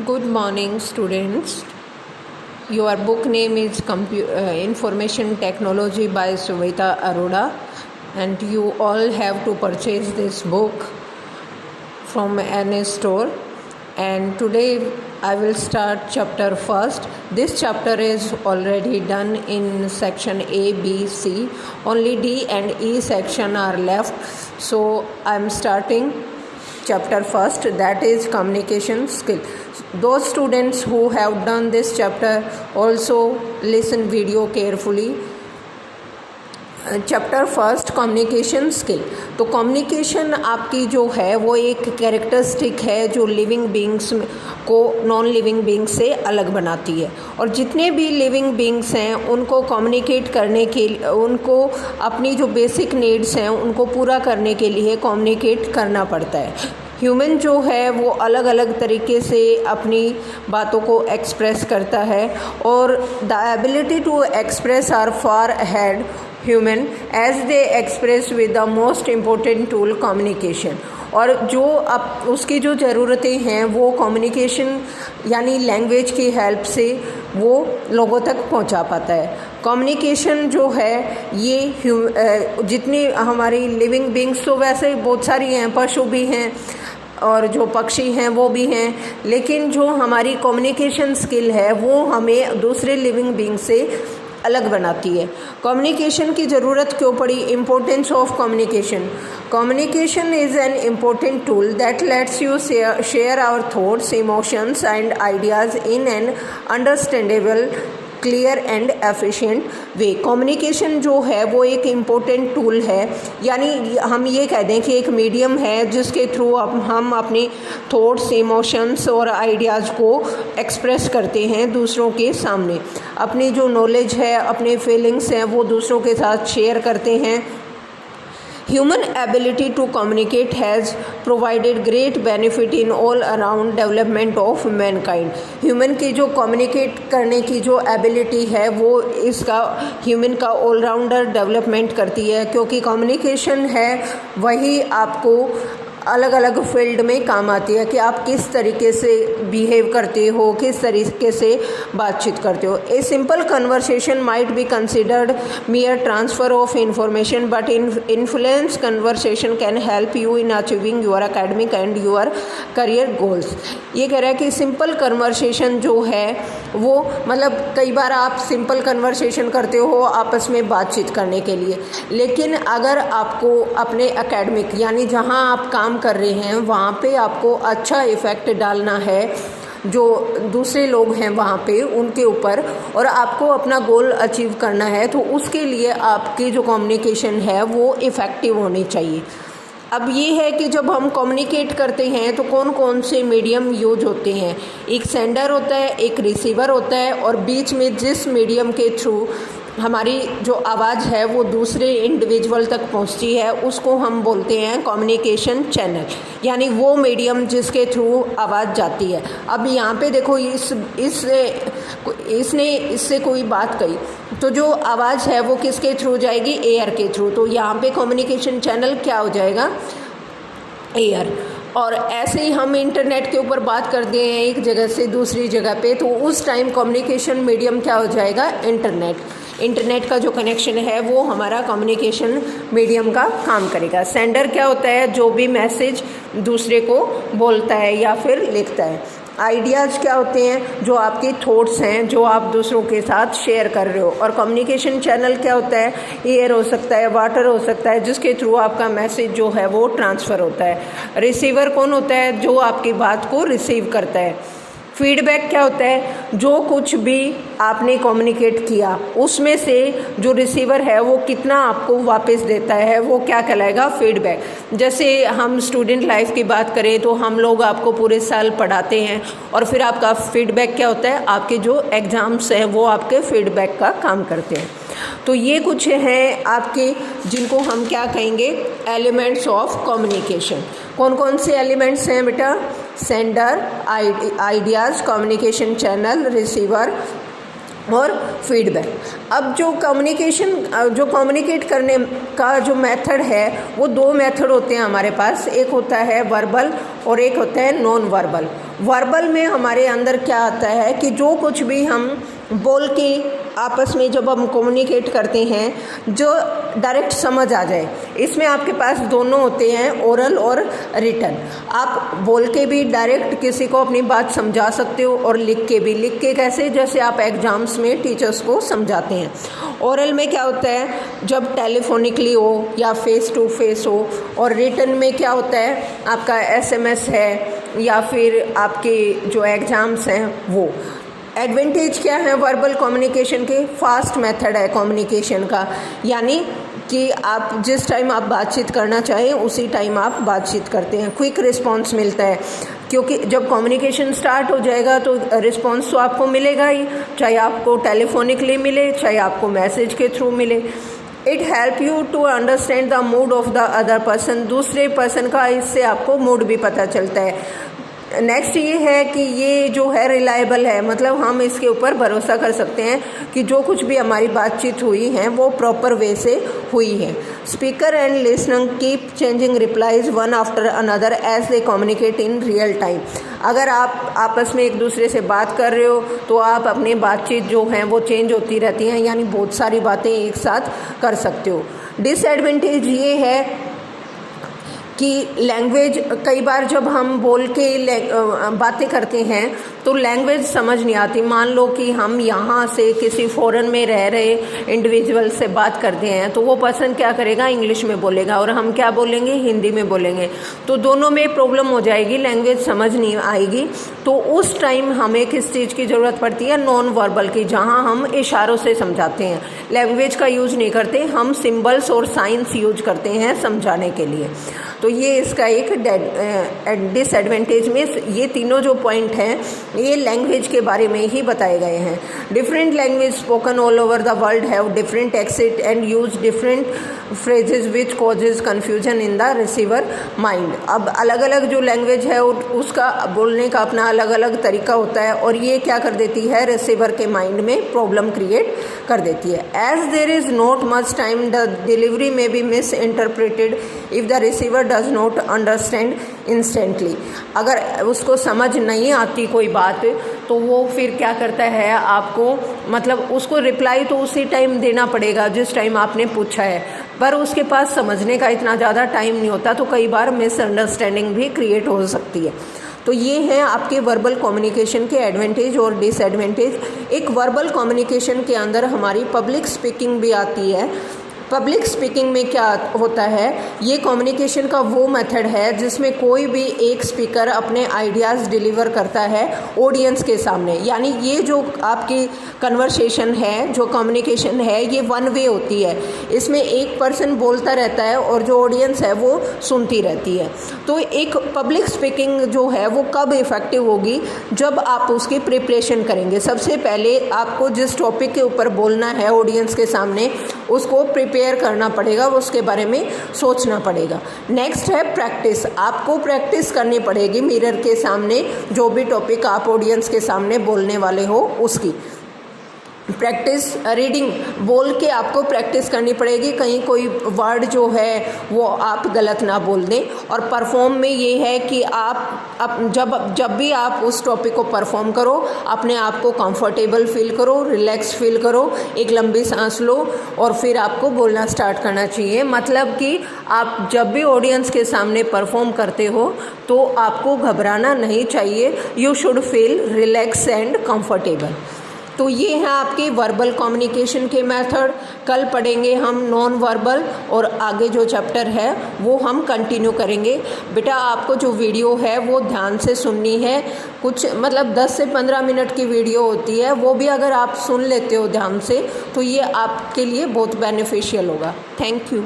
Good morning, students. Your book name is Information Technology by Suvita Arora, and you all have to purchase this book from any store. And today I will start chapter first. This chapter is already done in section A, B, C. Only D and E section are left. So I am starting chapter first, that is communication skill. Those students who have done this chapter also listen video carefully. Chapter first communication skill. तो communication आपकी जो है वो एक characteristic है जो living beings को non living beings से अलग बनाती है, और जितने भी लिविंग बीइंग्स हैं उनको कम्युनिकेट करने के लिए, उनको अपनी जो बेसिक नीड्स हैं उनको पूरा करने के लिए कम्युनिकेट करना पड़ता है। ह्यूमन जो है वो अलग अलग तरीके से अपनी बातों को एक्सप्रेस करता है, और the ability to express are far ahead human as they express with the most important tool communication. और जो अब उसकी जो ज़रूरतें हैं वो कम्युनिकेशन यानी लैंग्वेज की हेल्प से वो लोगों तक पहुंचा पाता है। कम्युनिकेशन जो है ये जितनी हमारी लिविंग बीइंग्स तो वैसे बहुत सारी हैं, पशु भी हैं और जो पक्षी हैं वो भी हैं, लेकिन जो हमारी कम्युनिकेशन स्किल है वो हमें दूसरे लिविंग बीइंग से अलग बनाती है। कम्युनिकेशन की ज़रूरत क्यों पड़ी? Importance of communication. Communication is an important tool that lets you share our thoughts, emotions and ideas in an understandable, clear and efficient way. Communication जो है वो एक इम्पोर्टेंट टूल है, यानी हम ये कह दें कि एक मीडियम है जिसके थ्रू हम अपने थॉट्स, इमोशंस और आइडियाज़ को एक्सप्रेस करते हैं दूसरों के सामने। अपनी जो नॉलेज है, अपने फीलिंग्स हैं वो दूसरों के साथ शेयर करते हैं। Human ability to communicate has provided great benefit in all around development of mankind. Human की जो कम्युनिकेट करने की जो एबिलिटी है वो इसका ह्यूमन का ऑलराउंडर डेवलपमेंट करती है, क्योंकि कम्युनिकेशन है वही आपको अलग अलग फील्ड में काम आती है कि आप किस तरीके से बिहेव करते हो, किस तरीके से बातचीत करते हो। A simple conversation might be considered मियर transfer of information, but influence conversation can help you in achieving your academic and your career goals. ये कह रहा है कि सिंपल कन्वर्सेशन जो है वो मतलब कई बार आप सिंपल कन्वर्सेशन करते हो आपस में बातचीत करने के लिए, लेकिन अगर आपको अपने एकेडमिक यानी जहाँ आप काम कर रहे हैं वहाँ पे आपको अच्छा इफ़ेक्ट डालना है जो दूसरे लोग हैं वहाँ पे उनके ऊपर, और आपको अपना गोल अचीव करना है, तो उसके लिए आपकी जो कम्युनिकेशन है वो इफ़ेक्टिव होनी चाहिए। अब ये है कि जब हम कम्युनिकेट करते हैं तो कौन कौन से मीडियम यूज होते हैं। एक सेंडर होता है, एक रिसीवर होता है, और बीच में जिस मीडियम के थ्रू हमारी जो आवाज़ है वो दूसरे इंडिविजुअल तक पहुंचती है उसको हम बोलते हैं कम्युनिकेशन चैनल, यानी वो मीडियम जिसके थ्रू आवाज़ जाती है। अब यहाँ पे देखो इसने इससे कोई बात कही तो जो आवाज़ है वो किसके थ्रू जाएगी? एयर के थ्रू। तो यहाँ पे कम्युनिकेशन चैनल क्या हो जाएगा? एयर। और ऐसे ही हम इंटरनेट के ऊपर बात करते हैं एक जगह से दूसरी जगह पे, तो उस टाइम कम्युनिकेशन मीडियम क्या हो जाएगा? इंटरनेट। इंटरनेट का जो कनेक्शन है वो हमारा कम्युनिकेशन मीडियम का काम करेगा। सेंडर क्या होता है? जो भी मैसेज दूसरे को बोलता है या फिर लिखता है। आइडियाज़ क्या होते हैं? जो आपके थॉट्स हैं जो आप दूसरों के साथ शेयर कर रहे हो। और कम्युनिकेशन चैनल क्या होता है? एयर हो सकता है, वाटर हो सकता है, जिसके थ्रू आपका मैसेज जो है वो ट्रांसफ़र होता है। रिसीवर कौन होता है? जो आपकी बात को रिसीव करता है। फीडबैक क्या होता है? जो कुछ भी आपने कम्युनिकेट किया उसमें से जो रिसीवर है वो कितना आपको वापस देता है वो क्या कहलाएगा? फीडबैक। जैसे हम स्टूडेंट लाइफ की बात करें तो हम लोग आपको पूरे साल पढ़ाते हैं और फिर आपका फीडबैक क्या होता है? आपके जो एग्ज़ाम्स हैं वो आपके फीडबैक का काम करते हैं। तो ये कुछ हैं आपके जिनको हम क्या कहेंगे? Elements of communication. कौन कौन से एलिमेंट्स हैं बेटा? Sender, ideas, communication channel, receiver और फीडबैक। अब जो कम्युनिकेट करने का जो मेथड है वो दो मेथड होते हैं हमारे पास। एक होता है वर्बल और एक होता है नॉन वर्बल। वर्बल में हमारे अंदर क्या आता है कि जो कुछ भी हम बोल के आपस में जब हम कम्युनिकेट करते हैं जो डायरेक्ट समझ आ जाए, इसमें आपके पास दोनों होते हैं, ओरल और रिटन। आप बोल के भी डायरेक्ट किसी को अपनी बात समझा सकते हो और लिख के भी। लिख के कैसे? जैसे आप एग्जाम्स में टीचर्स को समझाते हैं। ओरल में क्या होता है? जब टेलीफोनिकली हो या फेस टू फेस हो। और रिटन में क्या होता है? आपका SMS है या फिर आपके जो एग्ज़ाम्स हैं वो। एडवांटेज क्या है वर्बल कम्युनिकेशन के? फास्ट मेथड है कम्युनिकेशन का, यानी कि आप जिस टाइम आप बातचीत करना चाहें उसी टाइम आप बातचीत करते हैं। क्विक रिस्पांस मिलता है, क्योंकि जब कम्युनिकेशन स्टार्ट हो जाएगा तो रिस्पांस तो आपको मिलेगा ही, चाहे आपको टेलीफोनिकली मिले चाहे आपको मैसेज के थ्रू मिले। It help you to understand the mood of the other person. दूसरे पर्सन का इससे आपको मूड भी पता चलता है। नेक्स्ट ये है कि ये जो है रिलायबल है, मतलब हम इसके ऊपर भरोसा कर सकते हैं कि जो कुछ भी हमारी बातचीत हुई है वो प्रॉपर वे से हुई है। Speaker and listener keep changing replies one after another as they communicate in real time. अगर आप आपस में एक दूसरे से बात कर रहे हो तो आप अपनी बातचीत जो हैं वो चेंज होती रहती हैं, यानी बहुत सारी बातें एक साथ कर सकते हो। डिसएडवांटेज ये है कि लैंग्वेज, कई बार जब हम बोल के बातें करते हैं तो लैंग्वेज समझ नहीं आती। मान लो कि हम यहाँ से किसी फॉरेन में रह रहे इंडिविजुअल से बात करते हैं तो वो पर्सन क्या करेगा? इंग्लिश में बोलेगा और हम क्या बोलेंगे? हिंदी में बोलेंगे। तो दोनों में प्रॉब्लम हो जाएगी, लैंग्वेज समझ नहीं आएगी। तो उस टाइम हमें किस चीज़ की ज़रूरत पड़ती है? नॉन वर्बल की, जहाँ हम इशारों से समझाते हैं, लैंग्वेज का यूज़ नहीं करते, हम सिम्बल्स और साइंस यूज करते हैं समझाने के लिए। तो ये इसका एक डिसएडवांटेज में ये तीनों जो पॉइंट हैं ये लैंग्वेज के बारे में ही बताए गए हैं। Different language spoken all over the world have different accent and use different phrases which causes confusion in the receiver mind. अब अलग अलग जो लैंग्वेज है उसका बोलने का अपना अलग अलग तरीका होता है और ये क्या कर देती है? रिसीवर के माइंड में प्रॉब्लम क्रिएट कर देती है। As there is not much time the delivery में be misinterpreted if the receiver does not understand instantly. अगर उसको समझ नहीं आती कोई बात तो वो फिर क्या करता है? आपको मतलब उसको रिप्लाई तो उसी टाइम देना पड़ेगा जिस टाइम आपने पूछा है, पर उसके पास समझने का इतना ज़्यादा टाइम नहीं होता, तो कई बार मिसअंडरस्टैंडिंग भी क्रिएट हो सकती है। तो ये हैं आपके वर्बल कम्युनिकेशन के एडवांटेज और डिसएडवांटेज। एक वर्बल कम्युनिकेशन के अंदर हमारी पब्लिक स्पीकिंग भी आती है। पब्लिक स्पीकिंग में क्या होता है? ये कम्युनिकेशन का वो मेथड है जिसमें कोई भी एक स्पीकर अपने आइडियाज़ डिलीवर करता है ऑडियंस के सामने। यानी ये जो आपकी कन्वर्सेशन है, जो कम्युनिकेशन है, ये वन वे होती है। इसमें एक पर्सन बोलता रहता है और जो ऑडियंस है वो सुनती रहती है। तो एक पब्लिक स्पीकिंग जो है वो कब इफ़ेक्टिव होगी? जब आप उसकी प्रिपरेशन करेंगे। सबसे पहले आपको जिस टॉपिक के ऊपर बोलना है ऑडियंस के सामने उसको प्रिपेयर करना पड़ेगा, उसके बारे में सोचना पड़ेगा। नेक्स्ट है प्रैक्टिस। आपको प्रैक्टिस करनी पड़ेगी मिरर के सामने, जो भी टॉपिक आप ऑडियंस के सामने बोलने वाले हो उसकी प्रैक्टिस। रीडिंग बोल के आपको प्रैक्टिस करनी पड़ेगी, कहीं कोई वर्ड जो है वो आप गलत ना बोल दें। और परफॉर्म में ये है कि आप जब भी आप उस टॉपिक को परफॉर्म करो अपने आप को कंफर्टेबल फील करो, रिलैक्स फील करो, एक लंबी सांस लो और फिर आपको बोलना स्टार्ट करना चाहिए। मतलब कि आप जब भी ऑडियंस के सामने परफॉर्म करते हो तो आपको घबराना नहीं चाहिए। You should feel relax and comfortable. तो ये हैं आपके वर्बल कम्युनिकेशन के मेथड। कल पढ़ेंगे हम नॉन वर्बल और आगे जो चैप्टर है वो हम कंटिन्यू करेंगे। बेटा आपको जो वीडियो है वो ध्यान से सुननी है, कुछ मतलब 10 से 15 मिनट की वीडियो होती है, वो भी अगर आप सुन लेते हो ध्यान से तो ये आपके लिए बहुत बेनिफिशियल होगा। Thank you.